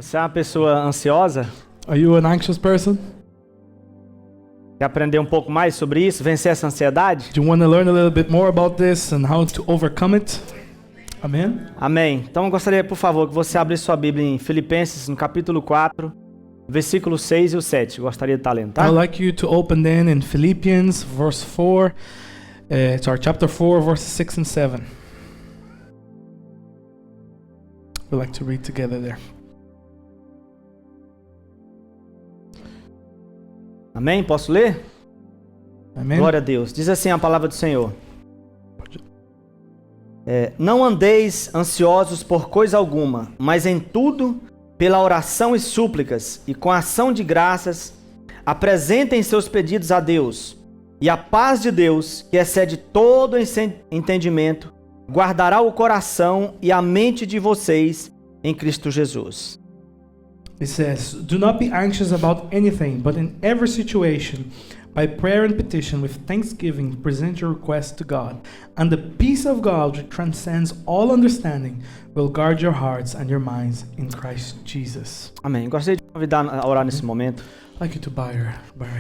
Você é uma pessoa ansiosa? Are you an anxious person? Quer aprender um pouco mais sobre isso? Vencer essa ansiedade? Do you want to learn a little bit more about this and how to overcome it? Amen? Amém. Então eu gostaria, por favor, que você abrisse sua Bíblia em Filipenses, no capítulo 4, versículos 6 e o 7. Gostaria de estar lendo, tá? I'd like you to open then in Philippians chapter 4, verses 6 and 7. We'd like to read together there. Amém? Posso ler? Amen? Glória a Deus. Diz assim a palavra do Senhor. Não andeis ansiosos por coisa alguma, mas em tudo, pela oração e súplicas, e com ação de graças, apresentem seus pedidos a Deus, e a paz de Deus, que excede todo entendimento, guardará o coração e a mente de vocês em Cristo Jesus. It says, "Do not be anxious about anything, but in every situation, by prayer and petition with thanksgiving, present your requests to God. And the peace of God, which transcends all understanding, will guard your hearts and your minds in Christ Jesus." Amém. Gostaria de convidar a orar nesse momento. I'd like you to bow your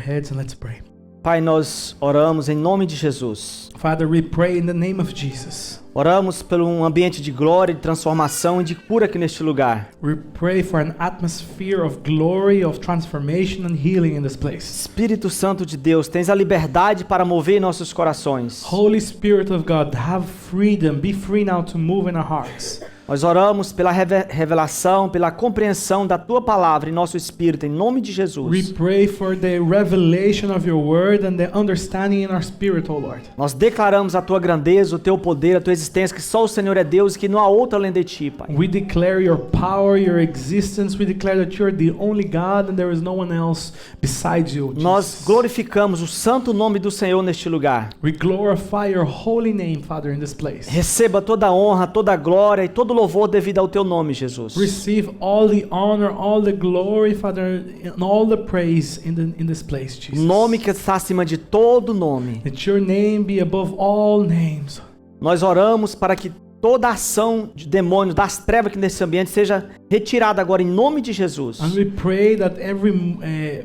heads and let's pray. Pai, nós oramos em nome de Jesus. Father, we pray in the name of Jesus. Oramos por um ambiente de glória, de transformação e de cura aqui neste lugar. We pray for an atmosphere of glory, of transformation and healing in this place. Espírito Santo de Deus, tens a liberdade para mover em nossos corações. Holy Spirit of God, have freedom. Be free now to move in our hearts. Nós oramos pela revelação, pela compreensão da Tua palavra em nosso espírito, em nome de We Jesus. pray for the revelation of your word and the understanding in our spirit, O Lord. Nós declaramos a Tua grandeza, o Teu poder, a Tua existência, que só o Senhor é Deus e que não há outro além de Ti, Pai. We declare your power, your existence. We declare that you're the only God and there is no one else besides you, Nós Jesus. glorificamos o santo nome do Senhor neste lugar. We glorify your holy name, Father, in this place. Receba toda a honra, toda a glória e todo o louvor devido ao Teu nome, Jesus. Receive all the honor, all the glory, Father, and all the praise in this place, Jesus. Nome que está acima de todo nome. That your name be above all names. Nós oramos para que toda ação de demônios, das trevas aqui nesse ambiente seja retirada agora em nome de Jesus. And we pray that every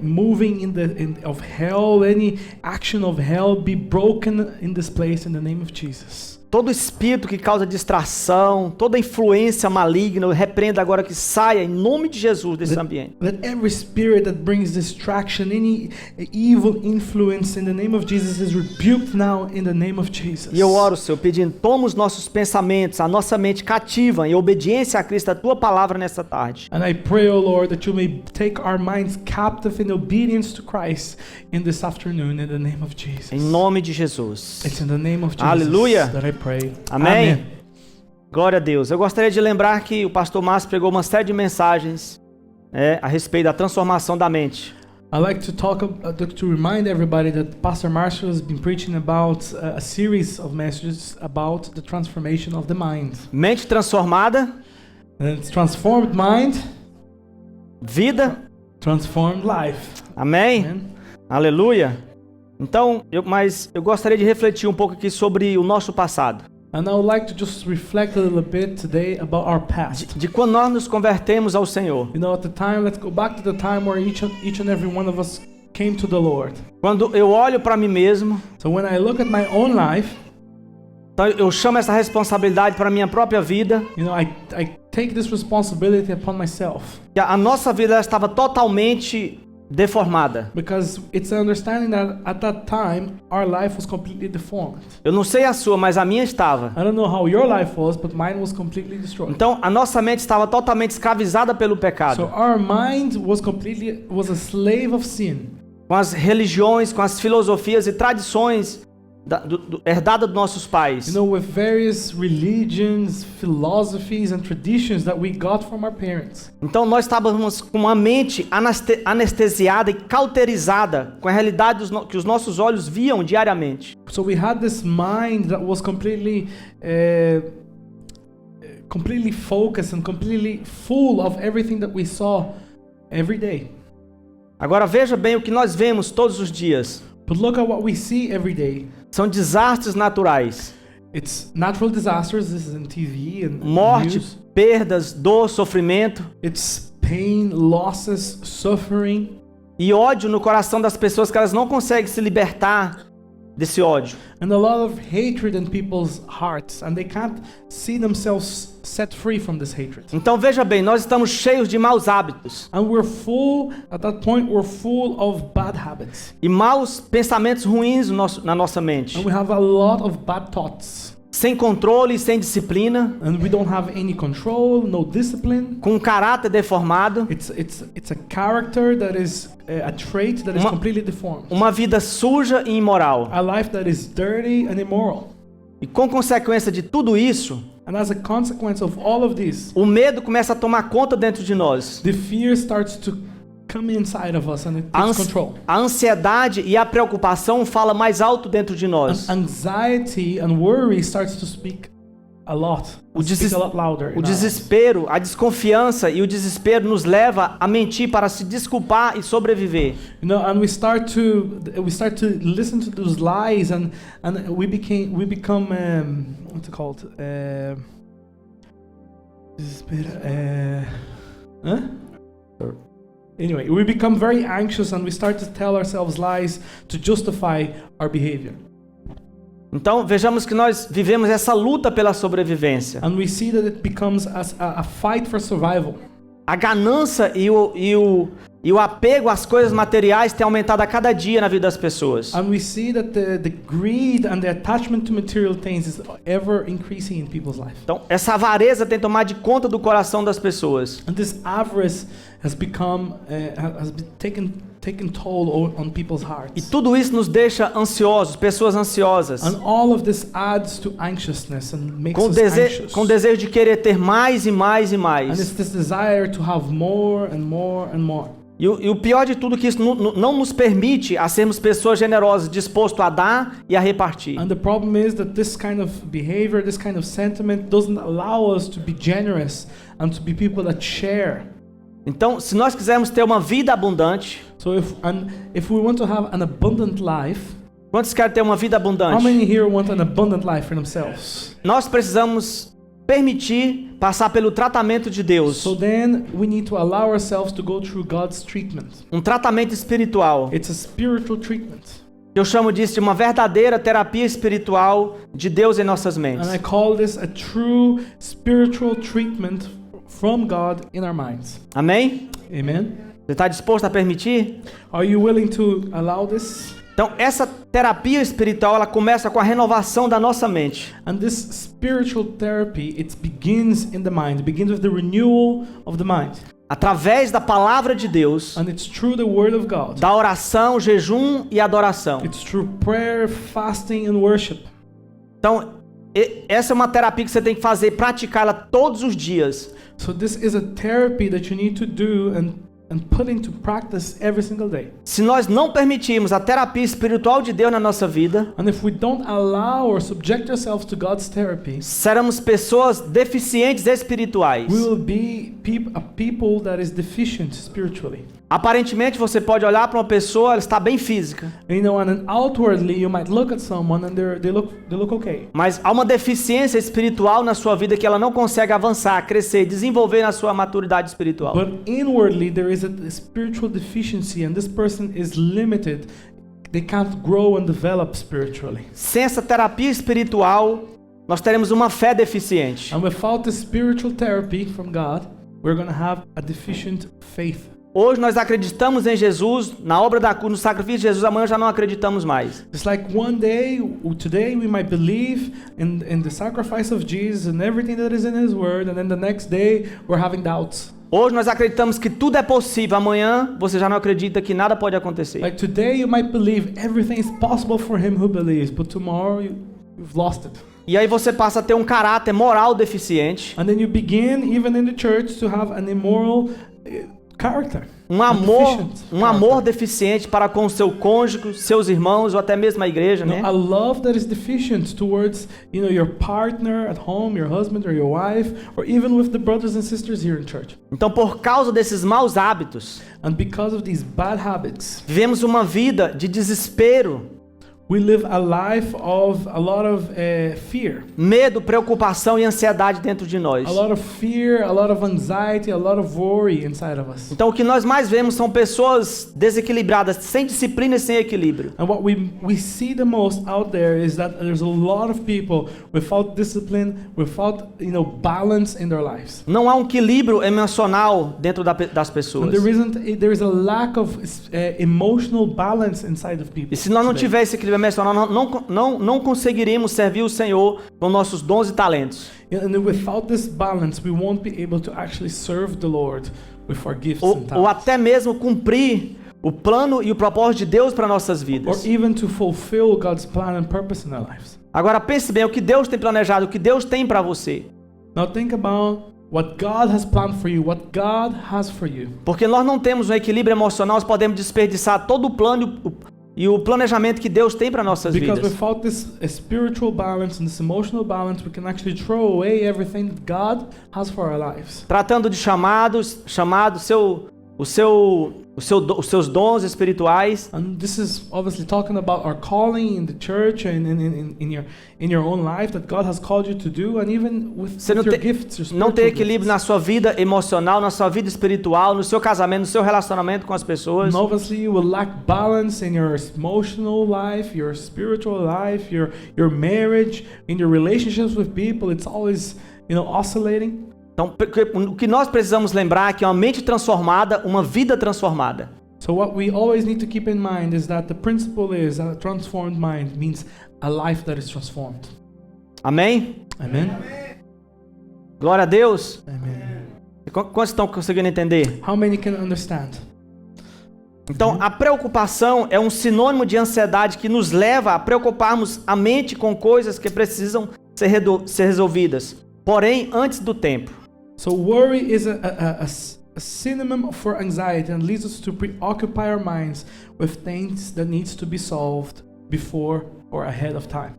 moving of hell, any action of hell be broken in this place in the name of Jesus. Todo espírito que causa distração, toda influência maligna, eu repreendo agora que saia em nome de Jesus desse ambiente. Let every spirit that brings distraction, any evil influence in the name of Jesus is rebuked now in the name of Jesus. E eu oro, Senhor, pedindo, toma os nossos pensamentos, a nossa mente cativa em obediência a Cristo, a Tua palavra nessa tarde. And I pray, O Lord, that you may take our minds captive in obedience to Christ in this afternoon in the name of Jesus. Em nome de Jesus. It's in the name of Jesus Aleluia. that I pray. Amém. Glória a Deus. Eu gostaria de lembrar que o pastor Márcio pregou uma série de mensagens a respeito da transformação da mente. I like to to remind everybody that Pastor Marshall has been preaching about a series of messages about the transformation of the mind. Mente transformada, And it's transformed mind, vida. transformed life. Amém. Amen. Aleluia. Então, eu gostaria de refletir um pouco aqui sobre o nosso passado. And I would like to just reflect a little bit today about our past. De quando nós nos convertemos ao Senhor. You know, at the time, let's go back to the time where each and every one of us came to the Lord. Quando eu olho para mim mesmo, So when I look at my own life, então eu chamo essa responsabilidade para a minha própria vida. you know, I take this responsibility upon myself. Que a nossa vida ela estava totalmente deformada. Because it's an understanding that at that time, our life was completely deformed. Eu não sei a sua, mas a minha estava. I don't know how your life was, but mine was completely destroyed. Então, a nossa mente estava totalmente escravizada pelo So pecado. our mind was a slave of sin. Com as religiões, com as filosofias e tradições herdada dos nossos pais. You know, with various religions, philosophies and traditions that we got from our parents. Então nós estávamos com uma mente anestesiada e cauterizada com a realidade que os nossos olhos viam diariamente. So we had this mind that was completely focused and completely full of everything that we saw every day. Agora veja bem o que nós vemos todos os dias. But look at what we see every day. São desastres naturais. It's natural disasters. This is in TV and morte, news. perdas, dor, sofrimento It's pain, losses, suffering, e ódio no coração das pessoas que elas não conseguem se libertar desse ódio. and a lot of hatred in people's hearts, and they can't see themselves set free from this hatred. Então veja bem, nós estamos cheios de maus hábitos And we're full, at that point, we're full of bad habits. e maus pensamentos ruins na nossa mente, And we have a lot of bad thoughts. sem controle e sem disciplina, And we don't have any control, no discipline. com um caráter deformado, It's a character that is a trait that is completely deformed. uma vida suja e imoral. A life that is dirty and immoral. E com consequência de tudo isso, And as a consequence of all of this, o medo começa a tomar conta dentro de nós. the fear starts to come inside of us and it takes control. A ansiedade e a preocupação fala mais alto dentro de nós. Anxiety and worry starts to speak a lot. Speak a lot louder. O desespero, a desconfiança e o desespero nos leva a mentir para se desculpar e sobreviver. You know, and we start to listen to those lies, and we become what's it called? Anyway, we become very anxious and we start to tell ourselves lies to justify our behavior. Então vejamos que nós vivemos essa luta pela sobrevivência. And we see that it becomes a fight for survival. A ganância e o apego às coisas materiais tem aumentado a cada dia na vida das pessoas. And we see that the greed and the attachment to material things is ever increasing in people's life. Então essa avareza tem tomado de conta do coração das pessoas. And this avarice has become has been taken toll on people's E hearts. tudo isso nos deixa ansiosos, pessoas ansiosas, And all of this adds to anxiousness and makes us anxious. com desejo de querer ter mais e mais e And mais. it's this desire to have more and more and more. E o pior de tudo é que isso não nos permite a sermos pessoas generosas, dispostos a dar e a repartir. And the problem is that this kind of behavior, this kind of sentiment doesn't allow us to be generous and to be people that share. Então, se nós quisermos ter uma vida abundante, So if we want to have an abundant life, quantos querem ter uma vida how abundante? many here want an abundant life for themselves? Nós precisamos permitir passar pelo tratamento de Deus, So then we need to allow ourselves to go through God's treatment. um tratamento espiritual. It's a spiritual treatment. Eu chamo disso de uma verdadeira terapia espiritual de Deus em nossas mentes. And I call this a true spiritual treatment from God in our minds. Amém? Amen. Você está disposto a permitir? Are you willing to allow this? Então, essa terapia espiritual, ela começa com a renovação da nossa mente. And this spiritual therapy, it begins in the mind. It begins with the renewal of the mind. Através da palavra de Deus, And it's through the word of God. da oração, jejum e adoração. It's through prayer, fasting, and worship. Então, essa é uma terapia que você tem que fazer, praticá-la todos os dias. So this is a therapy that you need to do and put into practice every single day. Se nós não permitirmos a terapia espiritual de Deus na nossa vida, And if we don't allow or subject ourselves to God's therapy, seremos pessoas deficientes espirituais. we will be a people that is deficient spiritually. Aparentemente, você pode olhar para uma pessoa, ela está bem física, You know, and then outwardly you might look at someone and they look okay. mas há uma deficiência espiritual na sua vida que ela não consegue avançar, crescer, desenvolver na sua maturidade espiritual. But inwardly there is a spiritual deficiency and this person is limited. They can't grow and develop spiritually. Sem essa terapia espiritual, nós teremos uma fé deficiente. And without the spiritual therapy from God, we're going to have a deficient faith. Hoje nós acreditamos em Jesus, na obra da cruz, no sacrifício de Jesus, amanhã já não acreditamos mais. It's like one day, today we might believe in the sacrifice of Jesus and everything that is in His Word, and then the next day we're having doubts. Hoje nós acreditamos que tudo é possível, amanhã você já não acredita que nada pode acontecer. Like today you might believe everything is possible for him who believes, but tomorrow you've lost it. E aí você passa a ter um caráter moral deficiente, And then you begin, even in the church, to have an immoral character. um amor deficiente para com seu cônjuge, seus irmãos ou até mesmo a igreja, né? A love that is deficient towards, your partner at home, your husband or your wife, or even with the brothers and sisters here in church. Então, por causa desses maus hábitos, And because of these bad habits, vivemos uma vida de desespero, We live a life of a lot of fear. Medo, preocupação e ansiedade dentro de nós. A lot of fear, a lot of anxiety, a lot of worry inside of us. Então o que nós mais vemos são pessoas desequilibradas, sem disciplina e sem equilíbrio. And what we see the most out there is that there's a lot of people without discipline, without, balance in their lives. Não há um equilíbrio emocional dentro das pessoas. And there is a lack of emotional balance inside of people. E se nós não tivermos esse equilíbrio emocional, não conseguiríamos servir o Senhor com nossos dons e talentos. And without this balance, we won't be able to actually serve the Lord with our gifts and talents. Ou até mesmo cumprir o plano e o propósito de Deus para nossas vidas. Or even to fulfill God's plan and purpose in our lives. Agora pense bem, o que Deus tem planejado, o que Deus tem para você. Now think about what God has planned for you, what God has for you. Porque nós não temos um equilíbrio emocional, nós podemos desperdiçar todo o plano e o planejamento que Deus tem para nossas Because vidas. without this spiritual balance and this emotional balance, we can actually throw away everything that God has for our lives. Tratando de os seus dons espirituais. And this is obviously talking about our calling in the church and in your own life that God has called you to do, and even with your gifts, your não ter spiritual equilíbrio gifts. na sua vida emocional, na sua vida espiritual, no seu casamento, no seu relacionamento com as pessoas. And obviously you will lack balance in your emotional life, your spiritual life, your marriage, in your relationships with people. It's always, oscillating. Então, o que nós precisamos lembrar é que uma mente transformada, uma vida transformada. So what we always need to keep in mind is that the principle is a transformed mind means a life that is transformed. Amém? Amen. Glória a Deus. Amen. Quantos estão conseguindo entender? How many can understand? Então, a preocupação é um sinônimo de ansiedade que nos leva a preocuparmos a mente com coisas que precisam ser resolvidas, porém antes do tempo. So worry is a synonym for anxiety and leads us to preoccupy our minds with things that needs to be solved before or ahead of time.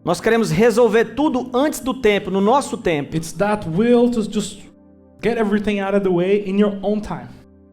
Nós queremos resolver tudo antes do tempo, no nosso tempo. It's that will to just get everything out of the way in your own time.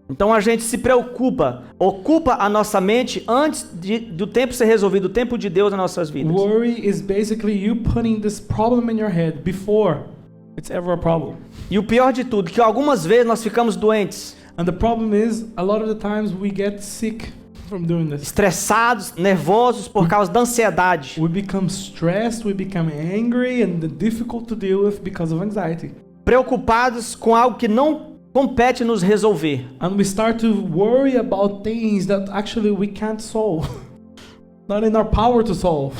Então a gente se preocupa, ocupa a nossa mente antes do tempo ser resolvido, o tempo de Deus nas nossas vidas. Worry is basically you putting this problem in your head before it's ever a problem. E o pior de tudo, que algumas vezes nós ficamos doentes. And the problem is, a lot of the times we get sick from doing this. Estressados, nervosos por causa da ansiedade. We become stressed, we become angry and difficult to deal with because of anxiety. Preocupados com algo que não compete nos resolver. And we start to worry about things that actually we can't solve. Not in our power to solve.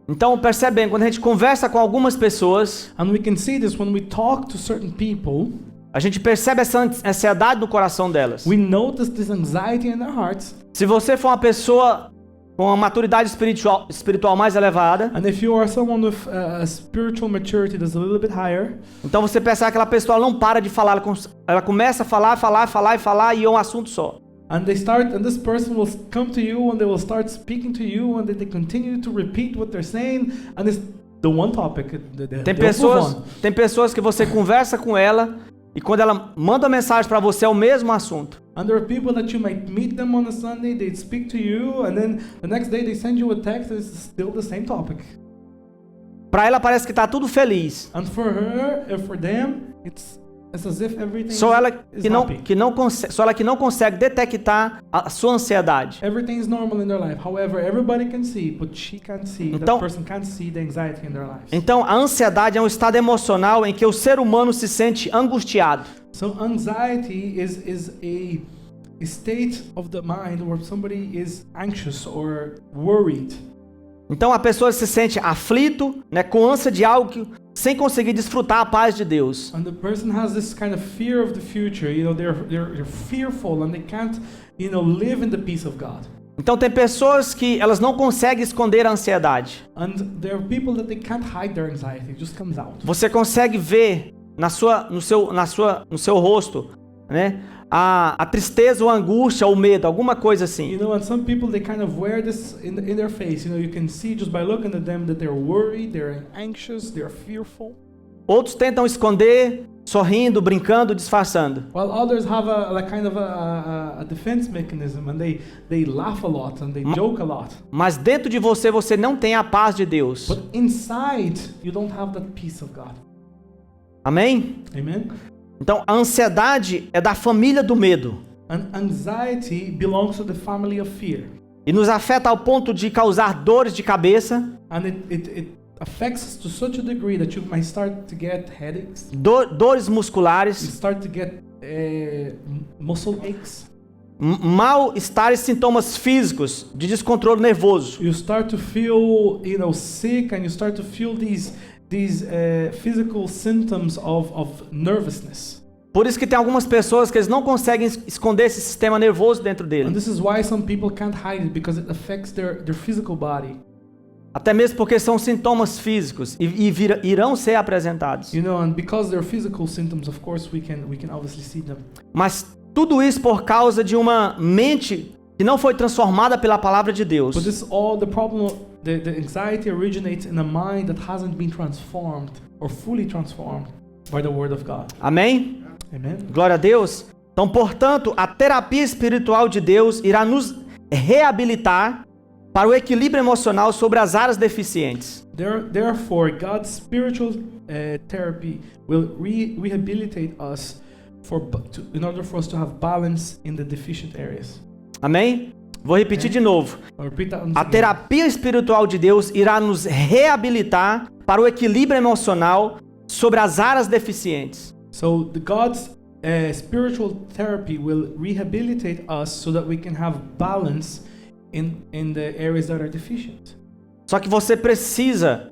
Então percebe bem, quando a gente conversa com algumas pessoas, And we can see this when we talk to certain people. a gente percebe essa ansiedade no coração delas. We notice this anxiety in their hearts. Se você for uma pessoa com uma maturidade espiritual mais elevada, And if you are someone with a spiritual maturity that's a little bit higher, então você percebe que aquela pessoa não para de falar, ela começa a falar e é um assunto só. and this person will come to you and they will start speaking to you and then they continue to repeat what they're saying and it's the one topic. Tem pessoas que você conversa com ela e quando ela manda mensagem para você é o mesmo assunto. And there are people that you might meet them on a Sunday, they speak to you, and then the next day they send you a text and it's still the same topic. Para ela parece que tá tudo feliz. And for her, and for them, it's as if everything Só ela happy. só ela que não consegue detectar a sua ansiedade. Everything is normal in their life. However, everybody can see, but she can't see. Então, that person can't see the anxiety in their lives. Então, a ansiedade é um estado emocional em que o ser humano se sente angustiado. So anxiety is a state of the mind where somebody is anxious or worried. Então a pessoa se sente aflito, né, com ânsia de algo sem conseguir desfrutar a paz de Deus. And the person has this kind of fear of the future. They're fearful and they can't, live in the peace of God. Então tem pessoas que elas não conseguem esconder a ansiedade. And there are people that they can't hide their anxiety. It just comes out. Você consegue ver no seu rosto, né, a tristeza ou a angústia ou o medo, alguma coisa assim. And some people they kind of wear this in their face. You can see just by looking at them that they're worried, they're anxious, they're fearful. Outros tentam esconder sorrindo, brincando, disfarçando. While others have a kind of a defense mechanism and they laugh a lot and they joke a lot. Mas dentro de você, você não tem a paz de Deus. But inside, you don't have that peace of God. Amém? Amen? Então, a ansiedade é da família do medo. And anxiety belongs to the family of fear. E nos afeta ao ponto de causar dores de cabeça, And it affects us to such a degree that you might start to get headaches, dores you musculares, start to get muscle aches, mal-estar e sintomas físicos de descontrole nervoso. you start to feel, sick, and you start to feel these physical symptoms of nervousness. Por isso que tem algumas pessoas que eles não conseguem esconder esse sistema nervoso dentro And dele. this is why some people can't hide it, because it affects their physical body. Até mesmo porque são sintomas físicos e irão ser apresentados. And because they're physical symptoms, of course we can obviously see them. Mas tudo isso por causa de uma mente que não foi transformada pela palavra de Deus. But this all the problem. The anxiety originates in a mind that hasn't been transformed or fully transformed by the Word of God. Amém? Amen. Glória a Deus. Então, portanto, a terapia espiritual de Deus irá nos reabilitar para o equilíbrio emocional sobre as áreas deficientes. Therefore, God's spiritual therapy will rehabilitate us in order for us to have balance in the deficient areas. Amém? Vou repetir de novo. I'll repeat that once A again. terapia espiritual de Deus irá nos reabilitar para o equilíbrio emocional sobre as áreas deficientes. So God's spiritual therapy will rehabilitate us so that we can have balance in the areas that are deficient. Só que você precisa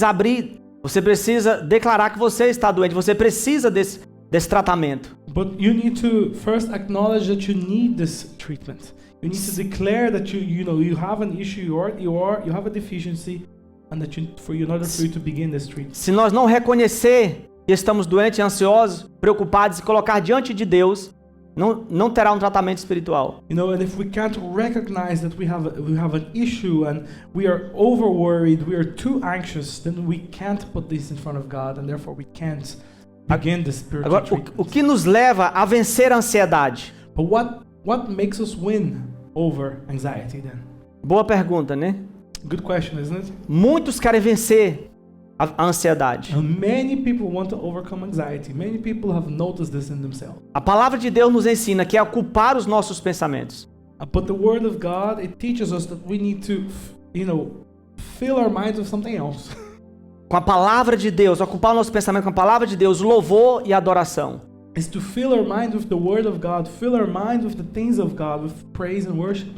abrir, você precisa declarar que você está doente, você precisa desse tratamento. But you need to first acknowledge that you need this treatment. You need to declare that you have an issue, you have a deficiency, and that in order for you to begin this treatment. Se nós não reconhecer que estamos doentes, ansiosos, preocupados e colocar diante de Deus, não terá um tratamento espiritual. And if we can't recognize that we have an issue and we are over worried, we are too anxious, then we can't put this in front of God, and therefore we can't begin the spiritual Agora, treatment. o que nos leva a vencer a ansiedade? But what makes us win over anxiety then? Boa pergunta, né? Good question, isn't it? Muitos querem vencer a ansiedade. And many people want to overcome anxiety. Many people have noticed this in themselves. A palavra de Deus nos ensina que é ocupar os nossos pensamentos. But the Word of God, it teaches us that we need to, fill our minds with something else. Com a palavra de Deus, ocupar o nosso pensamento com a palavra de Deus, louvor e adoração. Is to fill our mind with the Word of God, fill our mind with the things of God, with praise and worship.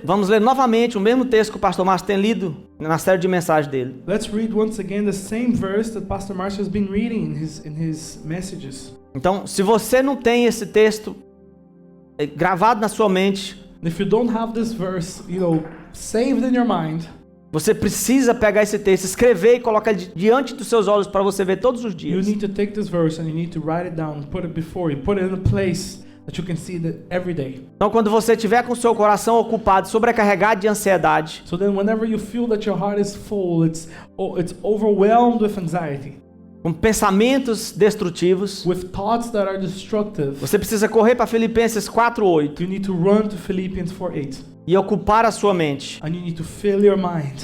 Vamos ler novamente o mesmo texto que o pastor Márcio tem lido na série de mensagens dele. Let's read once again the same verse that Pastor Marcio has been reading in his messages. Então, se você não tem esse texto gravado na sua mente, If you don't have this verse, saved in your mind, você precisa pegar esse texto, escrever e colocar ele diante dos seus olhos para você ver todos os you dias. need to take this verse and you need to write it down, put it before you, put it in a place that you can see it every day. Então, quando você tiver com o seu coração ocupado, sobrecarregado de ansiedade, So then whenever you feel that your heart is full, it's overwhelmed with anxiety, com pensamentos destrutivos, with thoughts that are destructive, você precisa correr para Filipenses 4:8 you need to run to Philippians 4:8 e ocupar a sua mente. and you need to fill your mind.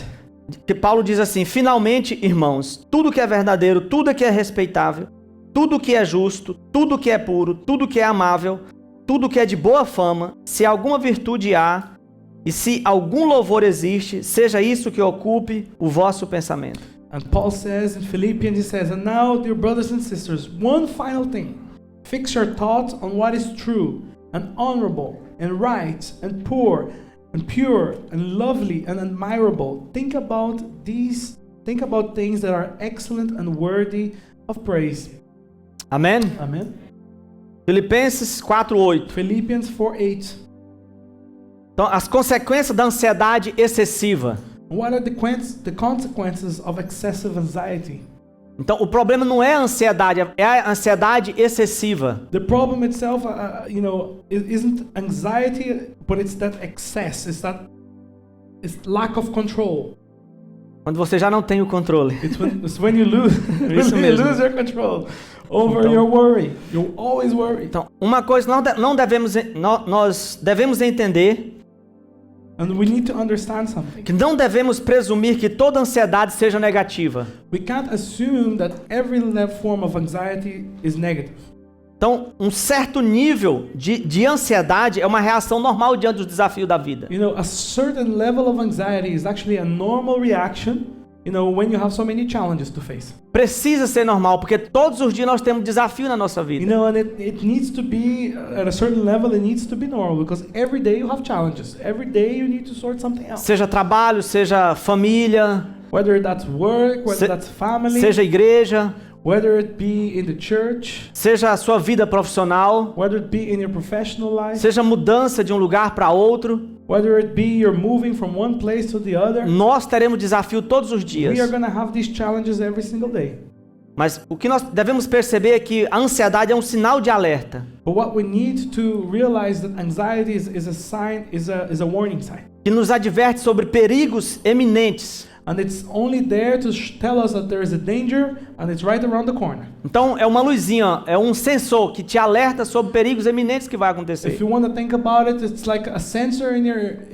Que Paulo diz assim: finalmente, irmãos, tudo que é verdadeiro, tudo que é respeitável, tudo que é justo, tudo que é puro, tudo que é amável, tudo que é de boa fama, se alguma virtude há e se algum louvor existe, seja isso que ocupe o vosso pensamento. And Paul says in Philippians, he says, and now, dear brothers and sisters, one final thing. Fix your thoughts on what is true and honorable and right and pure and lovely and admirable. Think about things that are excellent and worthy of praise. Amém? Amen. Filipenses 4:8. Philippians 4:8. Então, as consequências da ansiedade excessiva. What are the consequences of excessive anxiety? Então, o problema não é a ansiedade, é a ansiedade excessiva. The problem itself, isn't anxiety, but it's that excess. It's lack of control. Quando você já não tem o controle. It's when you lose, Isso you mesmo. lose your control over Então- your worry. You always worry. Então, uma coisa nós devemos entender And we need to understand something. que não devemos presumir que toda ansiedade seja negativa. We can't assume that every form of anxiety is negative. Então, um certo nível de ansiedade é uma reação normal diante dos desafios da vida. You know, a certain level of anxiety is actually a normal reaction, you know, when you have so many challenges to face. Precisa ser normal, porque todos os dias nós temos desafio na nossa You vida. know, and it needs to be, at a certain level, it needs to be normal, because every day you have challenges. Every day you need to sort something out. Seja trabalho, seja família, Whether that's work, whether that's family, seja igreja, whether it be in the church, seja a sua vida profissional, whether it be in your professional life, seja mudança de um lugar para outro, whether it be you're moving from one place to the other. nós teremos desafio todos os We dias. are going to have these challenges every single day. Mas o que nós devemos perceber é que a ansiedade é um sinal de alerta, But what we need to realize that anxiety is a sign, is a warning sign. que nos adverte sobre perigos eminentes. And it's only there to tell us that there is a danger and it's right around the corner. Então é uma luzinha, é um sensor que te alerta sobre perigos eminentes que vai If acontecer. you want to think about it, it's like a sensor in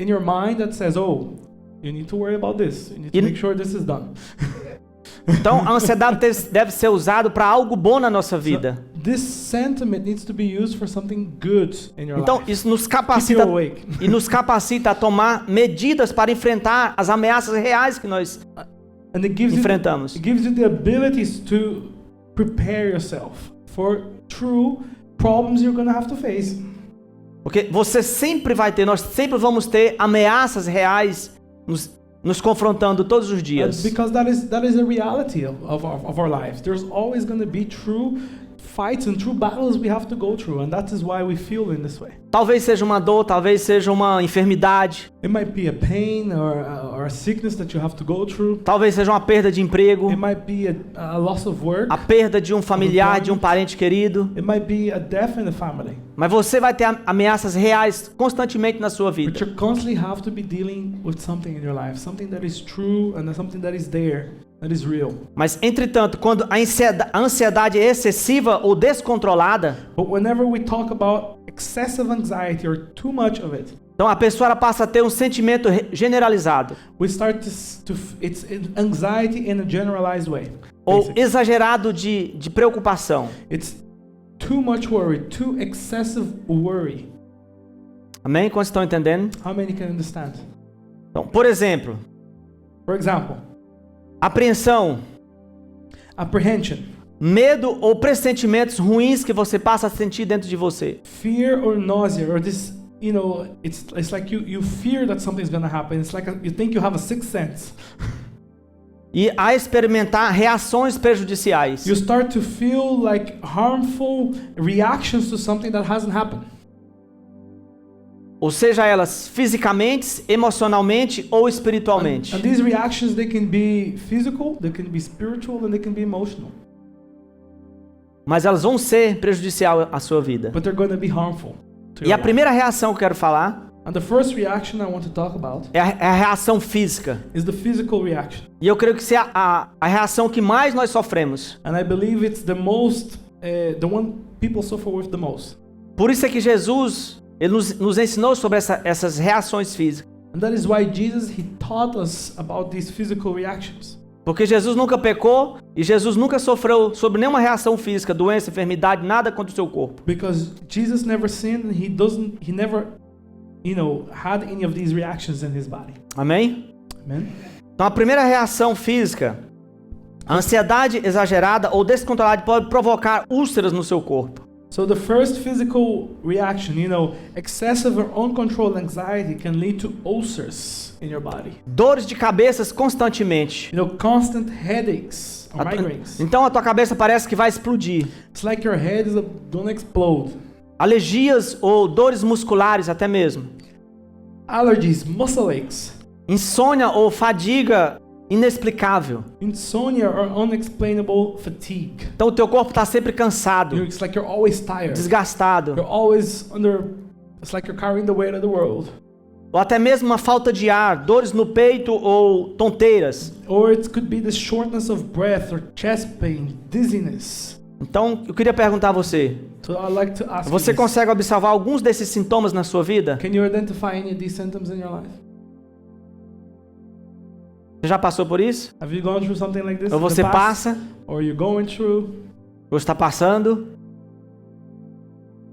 your mind that says, "Oh, you need to worry about this. You need to make sure this is done." Então a ansiedade deve ser usada para algo bom na nossa vida. This sentiment needs to be used for something good in your Então life. isso nos Keep capacita you awake. e nos capacita a tomar medidas para enfrentar as ameaças reais que nós And it gives enfrentamos. you the abilities to prepare yourself for true problems you're going to have to face. Porque você sempre vai ter, nós sempre vamos ter ameaças reais nos confrontando todos os dias. Because that is the reality of our lives. There's always going to be true fights and true battles we have to go through, and that is why we feel in this way. Talvez seja uma dor, talvez seja uma enfermidade, It might be a pain or a sickness that you have to go through. talvez seja uma perda de emprego, It might be a loss of work. a perda de um familiar, de um parente querido. It might be a death in the family. Mas você vai ter ameaças reais constantemente na sua But vida. you constantly have to be dealing with something in your life, something that is true and something that is there, that is real. Mas, entretanto, quando a ansiedade é excessiva ou descontrolada, But whenever we talk about excessive anxiety or too much of it, então a pessoa ela passa a ter um sentimento generalizado we start it's anxiety in a generalized way. ou basically. exagerado de preocupação. It's too much worry, too excessive worry. Amém? Quantos estão entendendo? How many can understand? Então, por exemplo, For example, apreensão, apprehension, medo ou pressentimentos ruins que você passa a sentir dentro de você. fear or nausea, or this, you know, it's like you fear that something's going to happen. It's like you think you have a sixth sense. E a experimentar reações prejudiciais. You start to feel like harmful reactions to something that hasn't happened. Ou seja, elas fisicamente, emocionalmente ou espiritualmente. And these reactions, they can be physical, they can be spiritual, and they can be emotional. Mas elas vão ser prejudicial à sua vida. But they're going to be harmful to E your a life. primeira reação que eu quero falar And the first reaction I want to talk about é a reação física. is the physical reaction. E eu creio que é a reação que mais nós sofremos. And I believe it's the most, the one people suffer with the most. Por isso é que Jesus ele nos ensinou sobre essas reações físicas. And that is why Jesus, he taught us about these physical reactions. Porque Jesus nunca pecou e Jesus nunca sofreu sobre nenhuma reação física, doença, enfermidade, nada contra o seu corpo. Because Jesus never sinned, and he never, you know, had any of these reactions in his body. Amém? Amen? Então a primeira reação física, a ansiedade exagerada ou descontrolada pode provocar úlceras no seu corpo. So the first physical reaction, you know, excessive or uncontrolled anxiety can lead to ulcers in your body. Dores de cabeças constantemente. You know, constant headaches or migraines. Então a tua cabeça parece que vai explodir. It's like your head is gonna explode. Alergias ou dores musculares até mesmo. Allergies, muscle aches, Insônia ou fadiga inexplicável. insomnia or unexplainable fatigue. Então o teu corpo está sempre cansado, It's like you're always tired. desgastado. You're always under, it's like you're carrying the weight of the world. ou até mesmo uma falta de ar, dores no peito ou tonteiras. Or it could be the shortness of breath or chest pain, dizziness. Então, eu queria perguntar a você, So I'd like to ask você you this. consegue observar alguns desses sintomas na sua vida? Can you identify any of these symptoms in your life? Você já passou por isso? Have you gone through something like this Ou in the você past? passa, Or you're going through? ou está passando?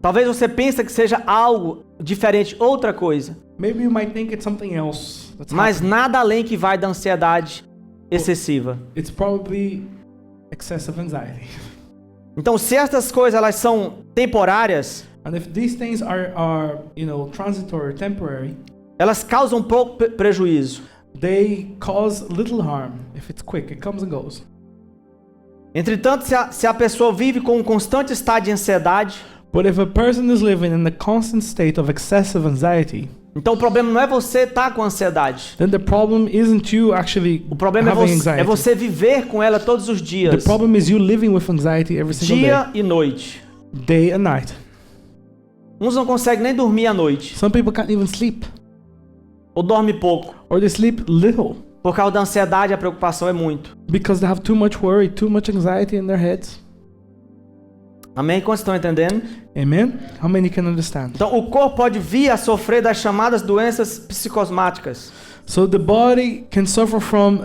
Talvez você pense que seja algo diferente, outra coisa, Maybe you might think it's something else that's mas happening. nada além que vai da ansiedade excessiva. It's probably excessive anxiety. Então, se essas coisas elas são temporárias, And if these things are transitory, temporary, elas causam pouco prejuízo. they cause little harm. If it's quick, it comes and goes. Entretanto, se a pessoa vive com um constante estado de ansiedade, But if a person is living in a constant state of excessive anxiety, então o problema não é você estar com ansiedade. then the problem isn't you actually O problema having é anxiety. você viver com ela todos os The dias, problem is you living with anxiety every single dia e noite. day and night. Uns não conseguem nem dormir à noite, Some people can't even sleep, ou dorme pouco. or they sleep little Por causa da ansiedade, a preocupação é muito. because they have too much worry, too much anxiety in their heads. Amém? Quantos estão entendendo? Amen? How many can understand? Então, o corpo pode vir a sofrer das chamadas doenças psicosmáticas. So the body can suffer from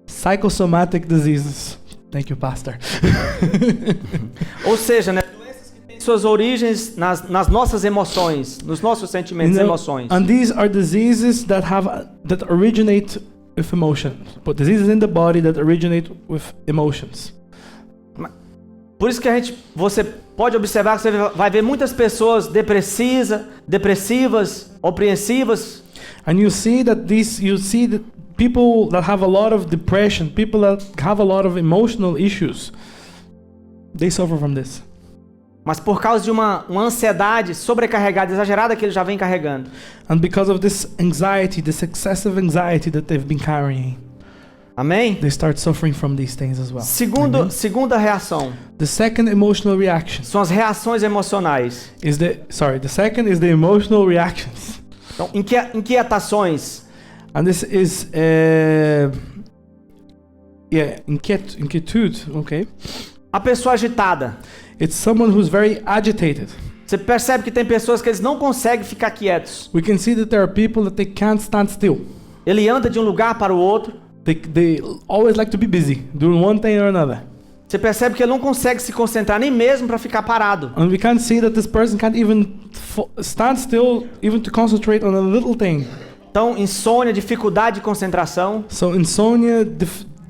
psychosomatic diseases. Thank you, Pastor. Ou seja, né, doenças que têm suas origens nas nossas emoções, nos nossos sentimentos e emoções. And these are diseases that originate with emotions. But diseases in the body that originate with emotions. Por isso que você pode observar que você vai ver muitas pessoas depressivas, apreensivas. And you see that people that have a lot of depression, people that have a lot of emotional issues, they suffer from this. Mas por causa de uma ansiedade sobrecarregada, exagerada que ele já vem carregando. And because of this anxiety, this excessive anxiety that they've been carrying, Amém? they start suffering from these things as well. Amen? Segunda reação The second emotional reaction são as reações emocionais. the second is the emotional reactions. Então, inquietações, And this is inquietude, okay? a pessoa agitada. It's someone who's very agitated. Você percebe que tem pessoas que eles não conseguem ficar quietos. We can see that there are people that they can't stand still. Ele anda de um lugar para o outro. They always like to be busy, doing one thing or another. Você percebe que ele não consegue se concentrar nem mesmo para ficar parado. And we can see that this person can't even stand still, even to concentrate on a little thing. Então, insônia, dificuldade de concentração. So insomnia,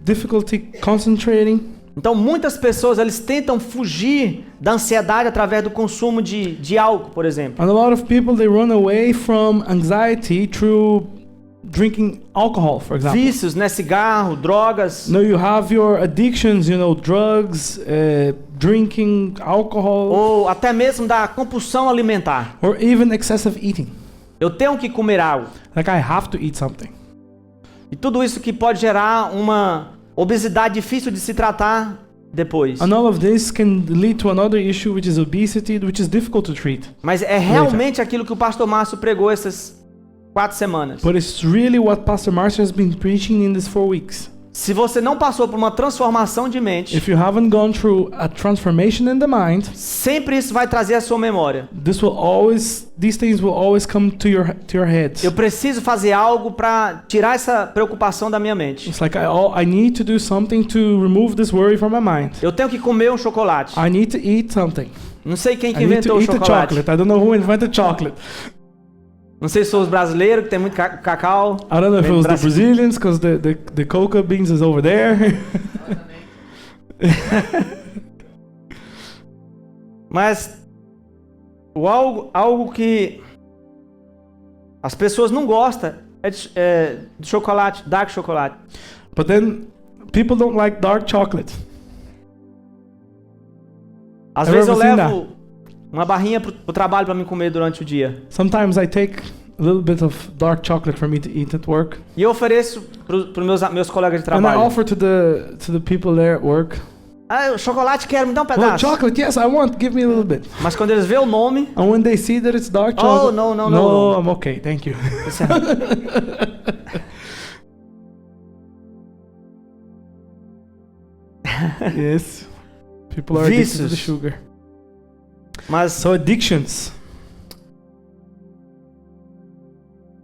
difficulty concentrating. Então, muitas pessoas eles tentam fugir da ansiedade através do consumo de álcool, por exemplo. And a lot of people, they run away from anxiety through drinking alcohol, for example. Vícios, né? Cigarro, drogas. No, you have your addictions, drugs, drinking, alcohol, Ou até mesmo da compulsão alimentar. or even excessive eating. Eu tenho que comer algo. Like I have to eat something. E tudo isso que pode gerar uma obesidade difícil de se tratar depois. And all of this can lead to another issue, which is obesity, which is difficult to treat. Mas é realmente aquilo que o pastor Márcio pregou essas 4 semanas. But it's really what Pastor Marcio has been preaching in these 4 weeks. Se você não passou por uma transformação de mente, If you haven't gone through a transformation in the mind, sempre isso vai trazer a sua memória. these things will always come to your head. Eu preciso fazer algo para tirar essa preocupação da minha mente. It's like I need to do something to remove this worry from my mind. Eu tenho que comer um chocolate. I need to eat something. Não sei quem que I need inventou to o eat the chocolate. chocolate. I don't know who invented chocolate. Não sei se são os brasileiros que tem muito cacau. I don't know if it Vem was do the Brasil. Brazilians, because the coca beans is over there. Mas algo que as pessoas não gostam é de chocolate, dark chocolate. But then people don't like dark chocolate. Às I've vezes eu never seen levo uma barrinha pro trabalho para mim comer durante o dia. Sometimes I take a little bit of dark chocolate for me to eat at work. E eu ofereço para meus colegas de And I trabalho. offer to the people there at work. Ah, o chocolate quero, me dá um Oh, pedaço. chocolate, yes, I want. Give me a little bit. Mas quando eles veem o nome, And when they see that it's dark Oh, chocolate, no, no, no, no. I'm okay, thank you. isso é- Yes, people are addicted to the Vícios. sugar. mas So addictions.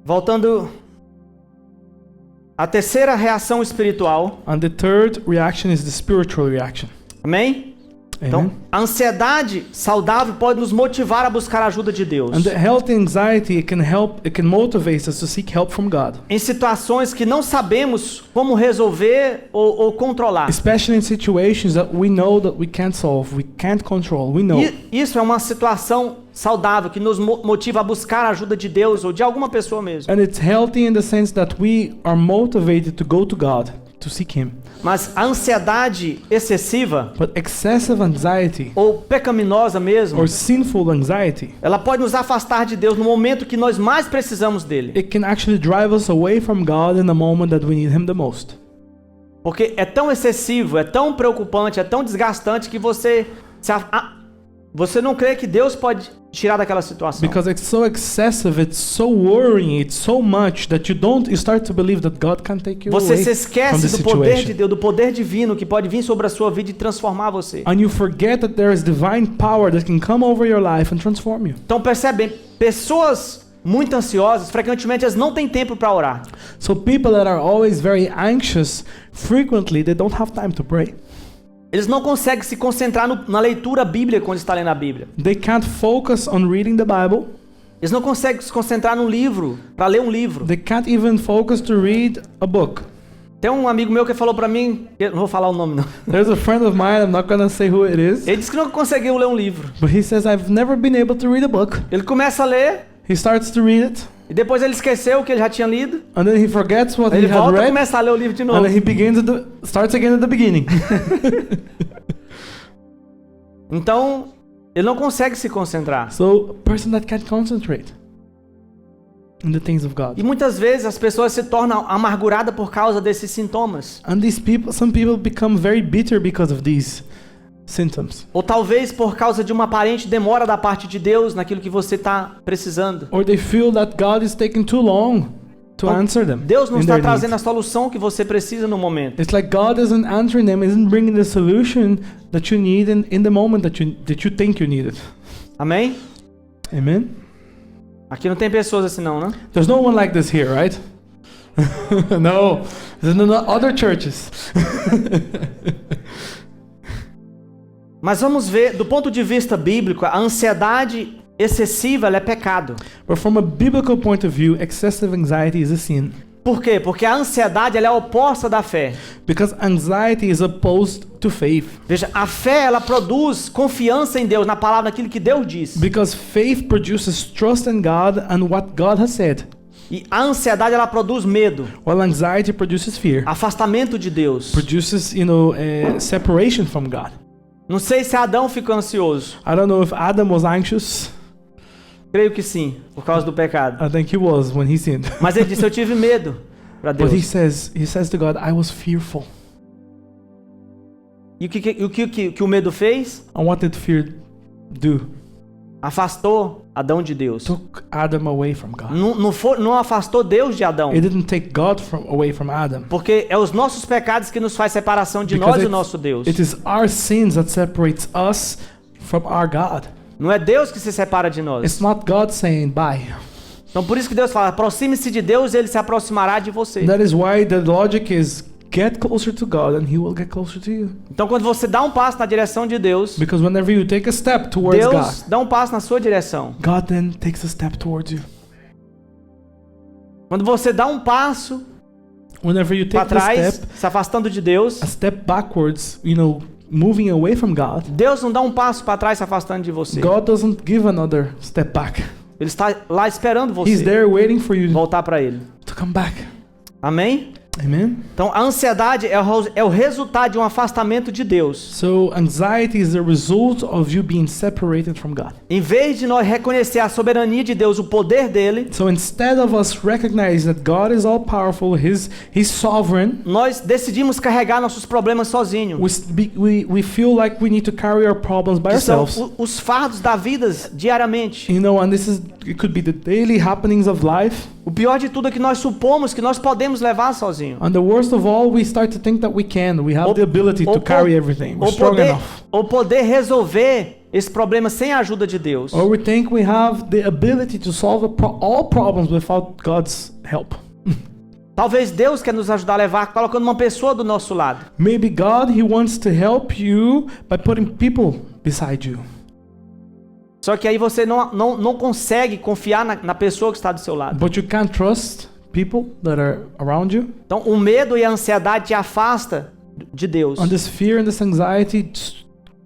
voltando à terceira reação espiritual, And the third reaction is the spiritual reaction. amém? Então, Amen. a ansiedade saudável pode nos motivar a buscar a ajuda de Deus. And the healthy anxiety, it can motivate us to seek help from God, Em situações que não sabemos como resolver ou controlar. especially in situations that we know that we can't solve, we can't control. We know. E isso é uma situação saudável que nos motiva a buscar a ajuda de Deus ou de alguma pessoa mesmo. And it's healthy in the sense that we are motivated to go to God, to seek Him. Mas a ansiedade excessiva But excessive anxiety ou pecaminosa mesmo, or sinful anxiety, ela pode nos afastar de Deus no momento que nós mais precisamos dele. it can actually drive us away from God in the moment that we need Him the most. Porque é tão excessivo, é tão preocupante, é tão desgastante que você não crê que Deus pode tirar daquela situação. Because it's so excessive, it's so worrying, it's so much that you start to believe that God can take you Você away se from esquece the do poder de situation. Deus, do poder divino que pode vir sobre a sua vida e transformar você. And you forget that there is divine power that can come over your life and transform you. Então percebe bem, pessoas muito ansiosas, frequentemente elas não têm tempo para orar. So people that are always very anxious, frequently they don't have time to pray. Eles não conseguem se concentrar na leitura bíblica quando está lendo a Bíblia. They can't focus on reading the Bible. Eles não conseguem se concentrar no livro, para ler um livro. They can't even focus to read a book. Tem um amigo meu que falou para mim, eu não vou falar o nome não. There's a friend of mine, I'm not gonna say who it is, Ele disse que não conseguiu ler um livro. but he says, I've never been able to read a book. Ele começa a ler He starts to read it, e depois ele esqueceu o que ele já tinha lido. and then he forgets what Ele he had volta e read, começa a ler o livro de and novo. then he starts again at the beginning. Então, ele não consegue se concentrar. So, a person that can't concentrate in the things of God. E muitas vezes as pessoas se tornam amarguradas por causa desses sintomas. And some people become very bitter because of these symptoms. Ou talvez por causa de uma aparente demora da parte de Deus naquilo que você está precisando. Or they feel that God is taking too long to answer them. Deus não in está their trazendo needs. a solução que você precisa no momento. It's like God isn't answering them, isn't bringing the solution that you need in the moment that you think you need it. Amém? Amen? Aqui não tem pessoas assim não, né? There's no one like this here, right? No. There's no other churches. Mas vamos ver, do ponto de vista bíblico, a ansiedade excessiva ela é pecado. But from a biblical point of view, excessive anxiety is a sin. Por quê? Porque a ansiedade ela é oposta da fé. Because anxiety is opposed to faith. Veja, a fé ela produz confiança em Deus, na palavra, naquilo que Deus diz. Because faith produces trust in God and what God has said. E a ansiedade ela produz medo, While anxiety produces fear. afastamento de Deus. Produces, separation from God. Não sei se Adão ficou ansioso. I don't know if Adam was anxious. Creio que sim, por causa do pecado. I think he was when he sinned. Mas ele disse, eu tive medo para But he Deus. says to God, I was fearful. E o que o medo fez? And what did fear do? Afastou Adão de Deus. Took Adam away from God. Não afastou Deus de Adão. It didn't take God away from Adam. Porque é os nossos pecados que nos faz separação de Because nós e o it's- nosso Deus. It is our sins that separates us from our God. Não é Deus que se separa de nós. It's not God saying bye. Então por isso que Deus fala, aproxime-se de Deus e Ele se aproximará de você. That is why the logic is get closer to God and He will get closer to you. Então quando você dá um passo na direção de Deus, Because whenever you take a step towards Deus God, dá um passo na sua direção. God then takes a step towards you. Quando você dá um passo Whenever you para take a trás, step, se afastando de Deus, a step backwards, moving away from God, Deus não dá um passo para trás se afastando de você. God doesn't give another step back. Ele está lá esperando He's você there waiting for you voltar para Ele. to come back. Amém? Amen? Então, a ansiedade é o resultado de um afastamento de Deus. So anxiety is the result of you being separated from God. Em vez de nós reconhecer a soberania de Deus, o poder dele, So instead of us recognizing that God is all powerful, He's sovereign, nós decidimos carregar nossos problemas sozinhos. we feel like we need to carry our problems by Que são ourselves. os fardos da vida diariamente. You know, and it could be the daily happenings of life. O pior de tudo é que nós supomos que nós podemos levar sozinho. And the worst of all, we start to think that we can. We have the ability to carry everything. We're strong enough. Ou poder resolver esse problema sem a ajuda de Deus. Or we think we have the ability to solve all problems without God's help. Talvez Deus quer nos ajudar a levar colocando uma pessoa do nosso lado. Maybe God, He wants to help you by putting people beside you. Só que aí você não consegue confiar na pessoa que está do seu lado. But you can't trust people that are around you. Então o medo e a ansiedade te afasta de Deus. And this fear and this anxiety